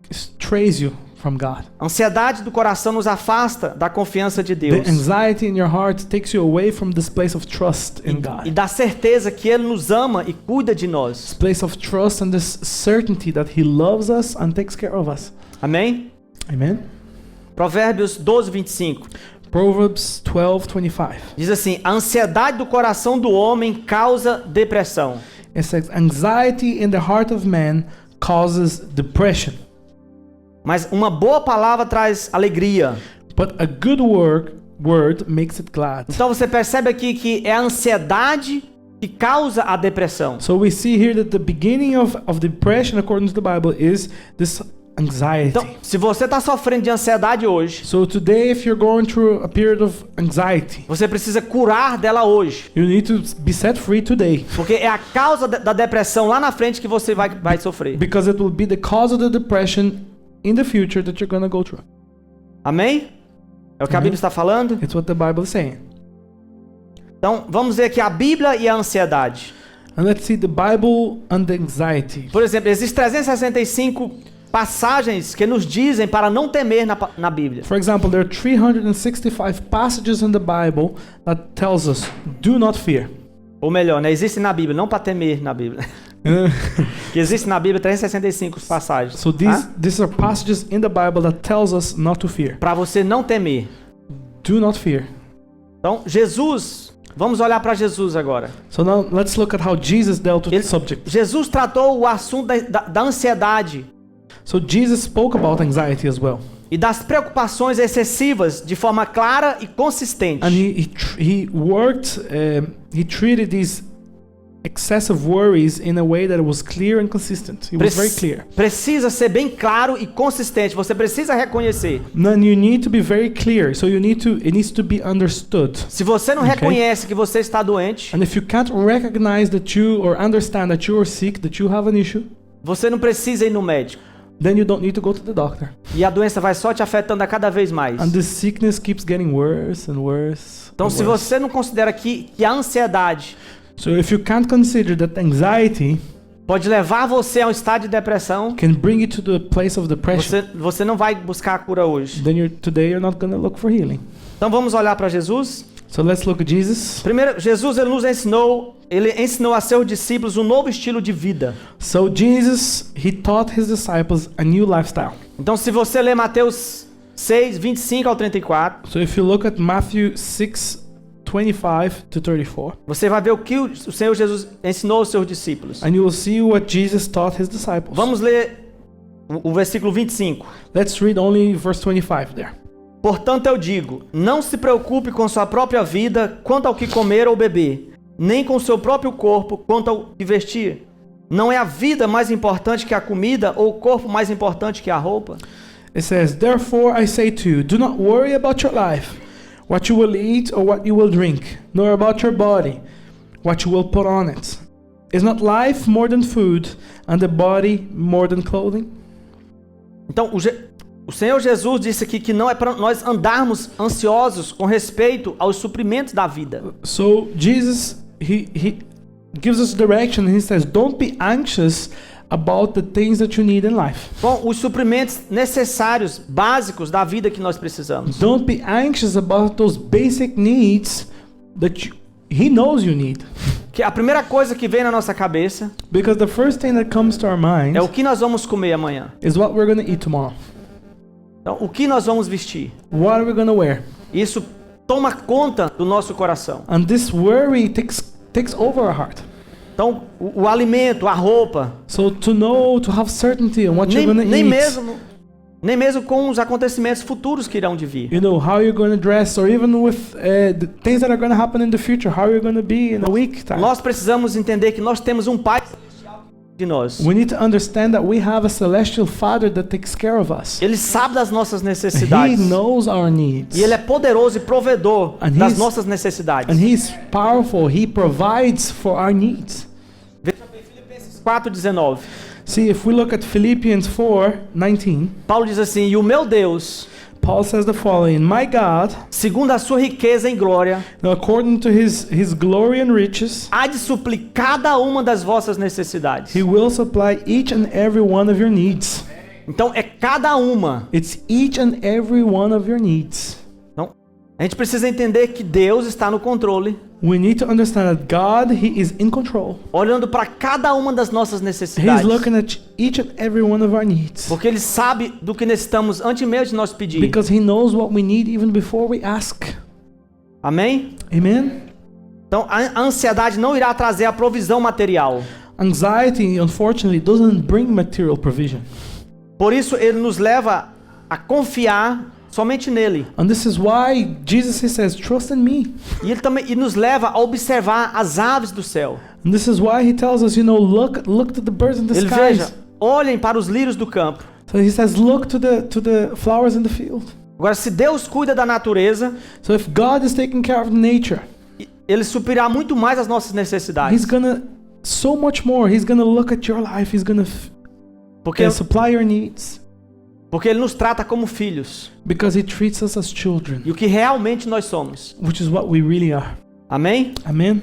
strays you from God. A ansiedade do coração nos afasta da confiança de Deus. The anxiety in your heart takes you away from this place of trust in E God. da certeza que Ele nos ama e cuida de This nós. place of trust and this certainty that He loves us and takes care of us. Amém? Amen? Provérbios 12, 25. Proverbs 12:25. Diz assim: a ansiedade do coração do homem causa depressão. It says, anxiety in the heart of man causes depression, Mas uma boa palavra traz alegria. but a good word makes it glad. Então você percebe aqui que é a ansiedade que causa a depressão. So we see here that the beginning of depression, according to the Bible, is this anxiety. Então, se você está sofrendo de ansiedade hoje, So today, if you're going through a period of anxiety, você precisa curar dela hoje. you need to be set free today, Porque é a causa da depressão lá na frente que você vai sofrer. because it will be the cause of the depression in the future that you're going to go through. Amém? É o que a Bíblia está falando? It's what the Bible is saying. Então, vamos ver aqui a Bíblia e a ansiedade. And let's see the Bible and the anxiety. Por exemplo, existem 365 passagens que nos dizem para não temer na Bíblia. For example, there are 365 passages in the Bible that tells us, do not fear. Ou melhor, né? Existem na Bíblia, não para temer na Bíblia. Que existe na Bíblia 365 passagens. So these are passages in the Bible that tells us not to fear. Para você não temer. Do not fear. Então, Jesus, vamos olhar para Jesus agora. So now let's look at how Jesus dealt with the subject. Jesus tratou o assunto da ansiedade So Jesus spoke about anxiety as well. e das preocupações excessivas de forma clara e consistente. And he treated these excessive worries in a way that was clear and consistent. It was very clear. Precisa ser bem claro e consistente. Você precisa reconhecer. Then you need to be very clear. So it needs to be understood. Se você não reconhece que você está doente, And if you can't recognize that you or understand that you are sick, that you have an issue, você não precisa ir no médico. then you don't need to go to the doctor. E a doença vai só te afetando a cada vez mais. And this sickness keeps getting worse and worse. Então, and se worse. você não considera que a ansiedade So if you can't consider that anxiety pode levar você a um estado de depressão, can bring you to the place of depression, você não vai buscar a cura hoje. then today you're not going to look for healing. Então vamos olhar para Jesus. So let's look at Jesus. Primeiro, Jesus ele ensinou a seus discípulos um novo estilo de vida. So Jesus, he taught his disciples a new lifestyle. Então se você ler Mateus 6, 25 ao 34, So if you look at Matthew 6:25 to 34, você vai ver o que o Senhor Jesus ensinou aos seus discípulos. and you will see what Jesus taught his disciples. Vamos ler o versículo 25. Let's read only verse 25 there. Portanto eu digo, não se preocupe com sua própria vida quanto ao que comer ou beber, nem com seu próprio corpo quanto ao que vestir. Não é a vida mais importante que a comida ou o corpo mais importante que a roupa? It says, therefore I say to you, do not worry about your life, what you will eat or what you will drink, nor about your body, what you will put on it. Is not life more than food, and the body more than clothing? Então, o Senhor Jesus disse aqui que não é para nós andarmos ansiosos com respeito aos suprimentos da vida. So Jesus, he gives us direction, and he says, don't be anxious about the things that you need in life. Com os suprimentos necessários, básicos da vida que nós precisamos. Don't be anxious about those basic needs that he knows you need. Que a primeira coisa que vem na nossa cabeça Because the first thing that comes to our mind é o que nós vamos comer amanhã. is what we're going to eat tomorrow. Então, o que nós vamos vestir. What are we going to wear? Isso toma conta do nosso coração. And this worry takes over our heart. Então, o alimento, a roupa, So to know, to have certainty on what you're going to nem eat. Nem mesmo com os acontecimentos futuros que irão de vir. You know, how you're going to dress, or even with the things that are going to happen in the future, how you're going to be in a week time. Nós precisamos entender que nós temos um Pai de nós. We need to understand that we have a celestial Father that takes care of us. Ele sabe das nossas He necessidades. knows our needs. E Ele é poderoso e provedor And das he's- nossas necessidades. And He's powerful. He provides for our needs. Veja bem, Filipenses 4:19. See, if we look at Philippians 4:19, Paulo diz assim: "E o meu Deus, Paul says the following: My God, segundo a sua riqueza em glória, according to His glory and riches, há de suprir cada uma das vossas necessidades." He will supply each and every one of your needs. Então é cada uma. It's each and every one of your needs. Então, a gente precisa entender que Deus está no controle, We need to understand that God, He is in control. olhando para cada uma das nossas He's necessidades. looking at each and every one of our needs. Porque Ele sabe do que necessitamos antes mesmo de nós pedir. Because He knows what we need even before we ask. Amém? Amen? Então a ansiedade não irá trazer a provisão material. Anxiety, unfortunately, doesn't bring material provision. Por isso Ele nos leva a confiar somente nele. And this is why Jesus, He says, trust in me. E Ele também nos leva a observar as aves do céu. And this is why He tells us, you know, look to the birds in the Ele skies. veja, olhem para os lírios do campo. So He says, look to the flowers in the field. Agora, se Deus cuida da natureza, So if God is taking care of nature, Ele suprirá muito mais as nossas necessidades. He's gonna so much more. He's gonna look at your life. He's gonna Porque, supply your needs porque Ele nos trata como filhos. because He treats us as children, E o que realmente nós somos. which is what we really are. Amém? Amen.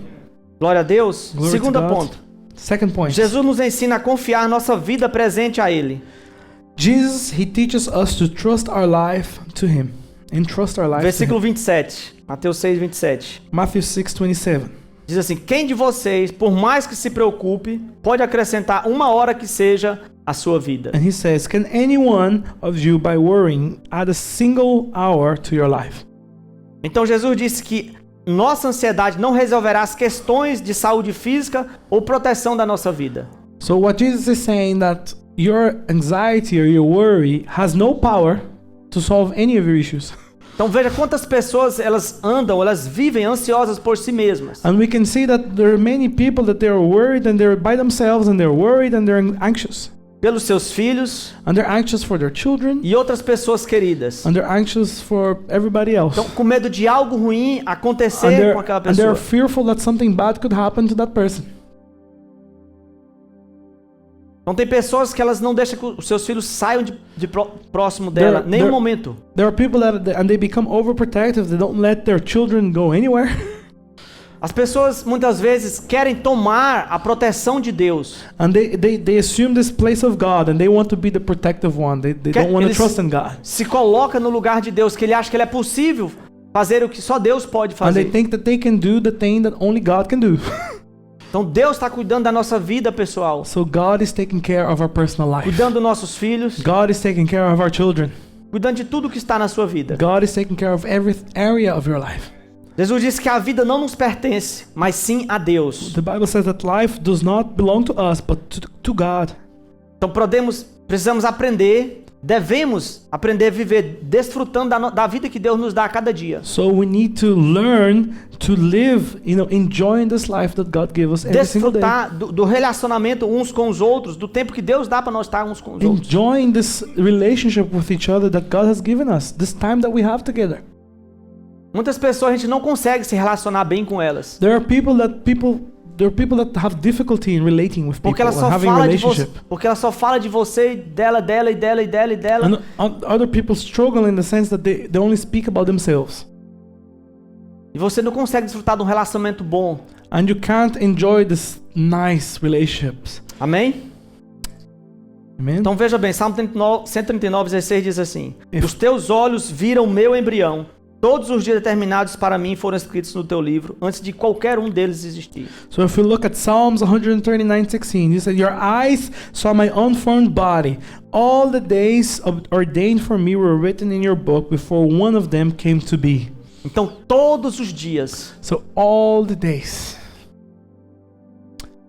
Glória a Deus. Glory Segundo to God. ponto. Second point. Jesus nos ensina a confiar nossa vida presente a Ele. Jesus, He teaches us to trust our life to Him. Entrust our life to Versículo Him. 27. Mateus 6, 27. Matthew 6:27. Diz assim: quem de vocês, por mais que se preocupe, pode acrescentar uma hora que seja a sua vida? And He says, can any one of you, by worrying, add a single hour to your life? Então Jesus disse que nossa ansiedade não resolverá as questões de saúde física ou proteção da nossa vida. So what Jesus is saying that your anxiety or your worry has no power to solve any of your issues. Então veja quantas pessoas elas vivem ansiosas por si mesmas. And we can see that there are many people that they are worried and they're by themselves and they're worried and they're anxious. Pelos seus filhos And they're anxious for their children e outras pessoas queridas. and they're anxious for everybody else. Então com medo de algo ruim acontecer com aquela And they're pessoa. fearful that something bad could happen to that person. Então tem pessoas que elas não deixam que os seus filhos saiam próximo dela, nem um momento. There are people and they become overprotective. They don't let their children go anywhere. As pessoas muitas vezes querem tomar a proteção de Deus. And they assume this place of God and they want to be the protective one. They don't want to Eles trust in God. se coloca no lugar de Deus, que ele acha que ele é possível fazer o que só Deus pode And they fazer. think that they can do the thing that only God can do. Então Deus está cuidando da nossa vida pessoal, So God is taking care of our personal life. cuidando dos nossos filhos, God is taking care of our children. cuidando de tudo que está na sua vida. God is taking care of every area of your life. Jesus disse que a vida não nos pertence, mas sim a Deus. The Bible says that life does not belong to us, but to God. Então precisamos aprender, devemos aprender a viver desfrutando da vida que Deus nos dá a cada dia. So we need to learn to live, enjoying this life that God gave us every single day. Desfrutar do relacionamento uns com os outros, do tempo que Deus dá para nós estar uns com os outros. Enjoying this relationship with each other that God has given us, this time that we have together. Muitas pessoas a gente não consegue se relacionar bem com elas. There are people that have difficulty in relating with people Porque ela and só having fala de você, relationship. porque ela só fala de você, dela, e dela. And other people struggle in the sense that they only speak about themselves. E você não consegue desfrutar de um relacionamento bom. And you can't enjoy this nice relationships. Amém? Amen? Então veja bem, Salmo 139, 16 diz assim: os teus olhos viram o meu embrião, Todos os dias determinados para mim foram escritos no teu livro, antes de qualquer um deles existir. So if we look at Psalms 139:16, he said, "Your eyes saw my unformed body. All the days ordained for me were written in your book before one of them came to be." Então, todos os dias, So all the days.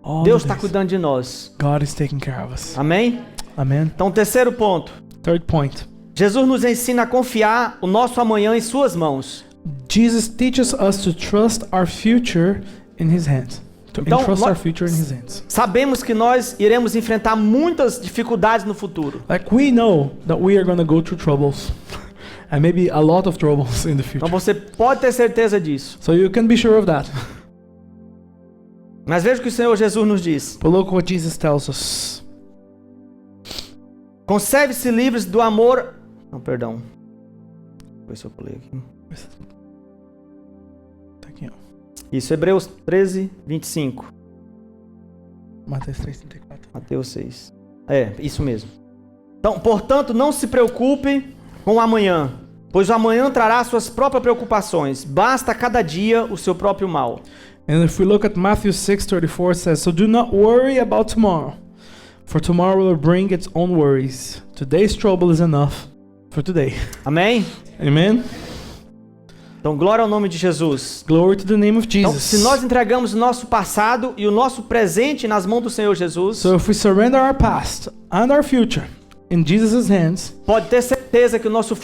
All Deus the está days, cuidando de nós. God is taking care of us. Amém? Amen. Então, terceiro ponto. Third point. Jesus nos ensina a confiar o nosso amanhã em suas mãos. Jesus teaches us to trust our future in His hands. To Então, entrust our future in His hands. Sabemos que nós iremos enfrentar muitas dificuldades no futuro. Like we know that we are going to go through troubles. And maybe a lot of troubles in the future. Então você pode ter certeza disso. So you can be sure of that. Mas veja o que o Senhor Jesus nos diz. But look what Jesus tells us. Conserve-se livres do amor... Não, perdão. Depois eu pulei aqui. Thank you. Isso, Hebreus 13, 25. Mateus 3:34. Mateus 6. É, isso mesmo. Então, portanto, não se preocupe com o amanhã, pois o amanhã trará suas próprias preocupações. Basta cada dia o seu próprio mal. And if we look at Matthew 6:34, it says, "So do not worry about tomorrow, for tomorrow will bring its own worries. Today's trouble is enough for today." Amém? Amen. Então, glória ao nome de Jesus. Glory to the name of Então, Jesus. se nós entregamos o nosso passado e o nosso presente nas mãos do Senhor Jesus, So if we surrender our past and our future in Jesus' hands, pode ter certeza que o nosso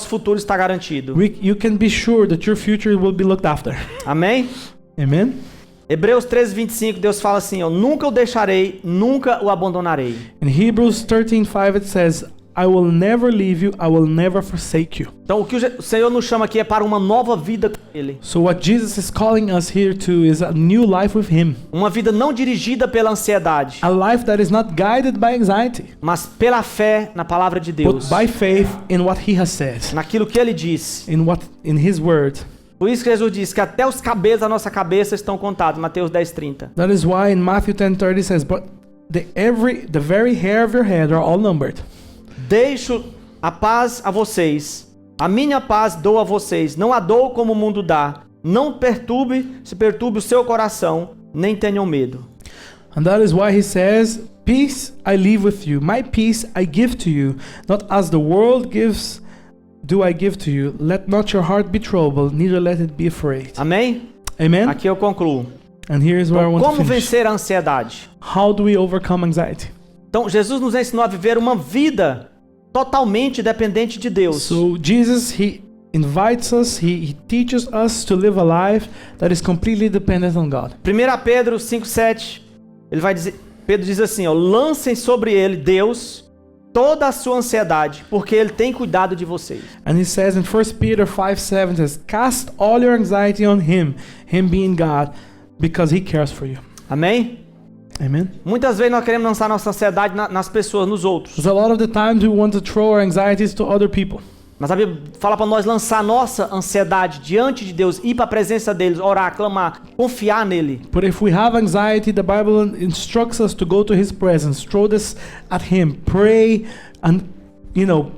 futuro está garantido. you can be sure that your future will be looked after. Amém? Amen. Hebreus 13, 25, Deus fala assim, ó, nunca o deixarei, nunca o abandonarei. In Hebrews 13:5 it says, "I will never leave you, I will never forsake you." Então, o que o Senhor nos chama aqui é para uma nova vida com Ele. So what Jesus is calling us here to is a new life with Him. Uma vida não dirigida pela ansiedade, A life that is not guided by anxiety, mas pela fé na palavra de but Deus, by faith in what He has said, naquilo que Ele disse. in His word. Por isso que Jesus disse que até os cabelos da nossa cabeça estão contados. Mateus 10:30. That is why in Matthew 10:30 it says, "But the very hair of your head are all numbered." Deixo a paz a vocês. A minha paz dou a vocês. Não a dou como o mundo dá. Não se perturbe o seu coração, nem tenham medo. And that is why He says, "Peace I leave with you. My peace I give to you. Not as the world gives, do I give to you. Let not your heart be troubled, neither let it be afraid." Amém? Amen. Aqui eu concluo. And here's where I want to Como finish. vencer a ansiedade? How do we overcome anxiety? Então, Jesus nos ensinou a viver uma vida totalmente dependente de Deus. So Jesus, He invites us, He teaches us to live a life that is completely dependent on God. 1 Pedro 5:7, ele vai dizer, Pedro diz assim, ó, lancem sobre ele, Deus, toda a sua ansiedade, porque ele tem cuidado de vocês. And He says in 1 Peter 5:7 says, "Cast all your anxiety on Him, Him being God, because He cares for you." Amém? Amen. Muitas vezes nós queremos lançar nossa ansiedade nas pessoas, nos outros. Because a lot of the times we want to throw our anxieties to other people. Mas a Bíblia fala para nós lançar nossa ansiedade diante de Deus, ir para a presença deles, orar, clamar, confiar nele. But if we have anxiety, the Bible instructs us to go to His presence, throw this at Him, pray, and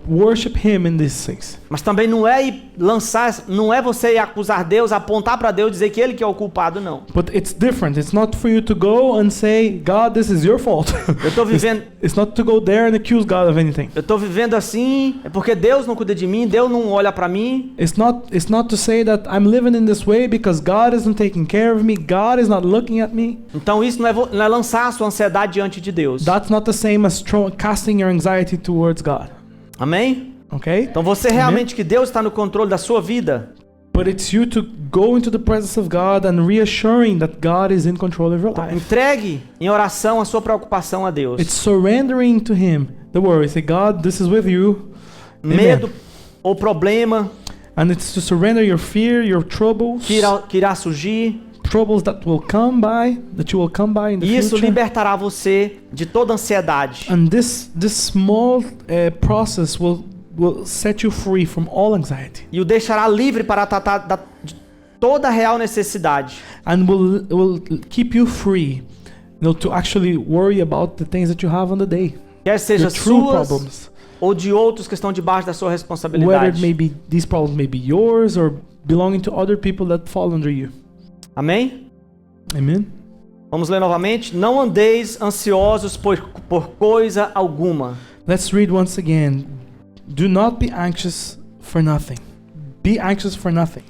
worship Him in these things. Mas também não é você ir acusar Deus, apontar para Deus e dizer que ele que é o culpado, não. But it's different. It's not for you to go and say, "God, this is your fault." Eu estou vivendo, It's not to go there and accuse God of anything. eu tô vivendo assim, é porque Deus não cuida de mim, Deus não olha para mim. It's not to say that I'm living in this way because God isn't taking care of me, God is not looking at me. Então isso não é lançar a sua ansiedade diante de Deus. That's not the same as casting your anxiety towards God. Amém? Okay? Então você realmente que Deus está no controle da sua vida. But it's you to go into the presence of God and reassuring that God is in control of your life. Entregue em oração a sua preocupação a Deus. It's surrendering to Him the worry. Say, "God, this is with you." Medo Amen. ou problema And it's to surrender your fear, your troubles, que irá surgir. troubles that you will come by in the E isso future. libertará você de toda ansiedade. And this small process will set you free from all anxiety. E o deixará livre para tratar de toda a real necessidade. And will keep you free, to actually worry about the things that you have on the day. Quer seja Your true suas problems. ou de outros que estão debaixo da sua Whether it responsabilidade. may be these problems may be yours or belonging to other people that fall under you. Amém? Amen. Vamos ler novamente. Não andeis ansiosos por coisa alguma. Let's read once again. Do not be anxious for nothing. Be anxious for nothing.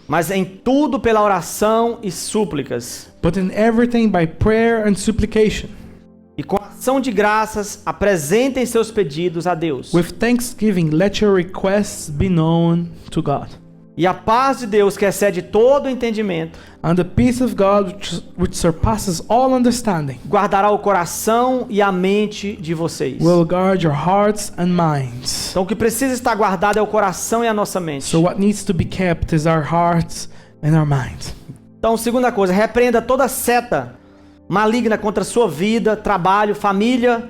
Mas em tudo pela oração e súplicas. But in everything by prayer and supplication. E com ação de graças, apresentem seus pedidos a Deus. With thanksgiving, let your requests be known to God. E a paz de Deus, que excede todo entendimento, And the peace of God, which surpasses all understanding, guardará o coração e a mente de vocês. will guard your hearts and minds. Então o que precisa estar guardado é o coração e a nossa mente. So what needs to be kept is our hearts and our minds. Então, segunda coisa, repreenda toda seta maligna contra a sua vida, trabalho, família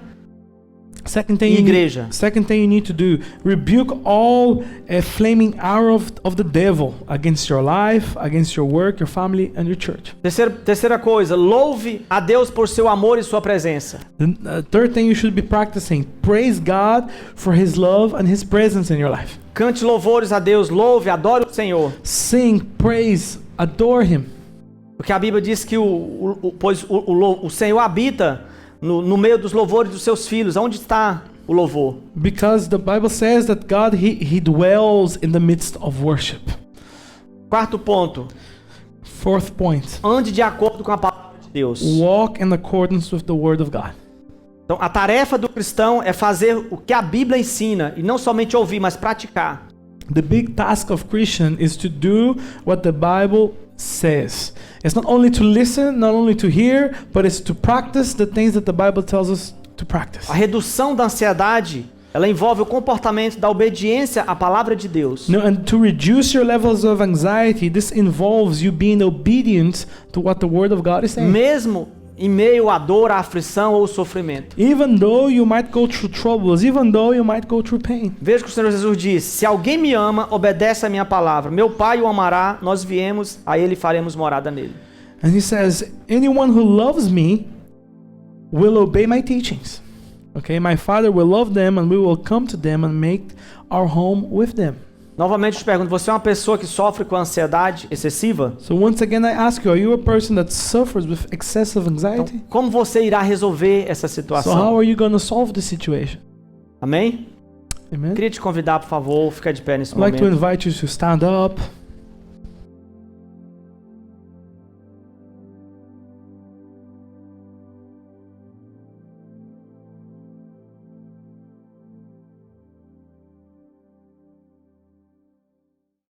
Second e thing, igreja. you need to do, rebuke all flaming arrow of the devil against your life, against your work, your family, and your church. Terceira coisa, louve a Deus por seu amor e sua presença. The third thing you should be practicing, praise God for His love and His presence in your life. Cante louvores a Deus, louve, adore o Senhor. Sing, praise, adore Him. Porque a Bíblia diz que o Senhor habita no meio dos louvores dos seus filhos. Onde está o louvor? Because the Bible says that God, He dwells in the midst of worship. Quarto ponto, Fourth point, ande de acordo com a palavra de Deus. walk in accordance with the Word of God. Então, a tarefa do cristão é fazer o que a Bíblia ensina, e não somente ouvir, mas praticar. The big task of Christian is to do what the Bible says. It's not only to listen, not only to hear, but it's to practice the things that the Bible tells us to practice. A redução da ansiedade, ela envolve o comportamento da obediência à palavra de Deus. No, and to reduce your levels of anxiety, this involves you being obedient to what the Word of God is saying. Mesmo em meio à dor, à aflição ou sofrimento. Even though you might go through troubles, even though you might go through pain. Veja que o Senhor Jesus diz: se alguém me ama, obedece a minha palavra. Meu Pai o amará, nós viemos a ele e faremos morada nele. And He says, anyone who loves me will obey my teachings. Okay, my Father will love them and we will come to them and make our home with them. Novamente eu te pergunto, você é uma pessoa que sofre com ansiedade excessiva? So once again I ask you, are you a person that suffers with excessive anxiety? Então, como você irá resolver essa So how situação? are you going to solve this situation? Amém? Amen. Queria te convidar, por favor, fica de pé nesse I'd like to momento. invite you to stand up.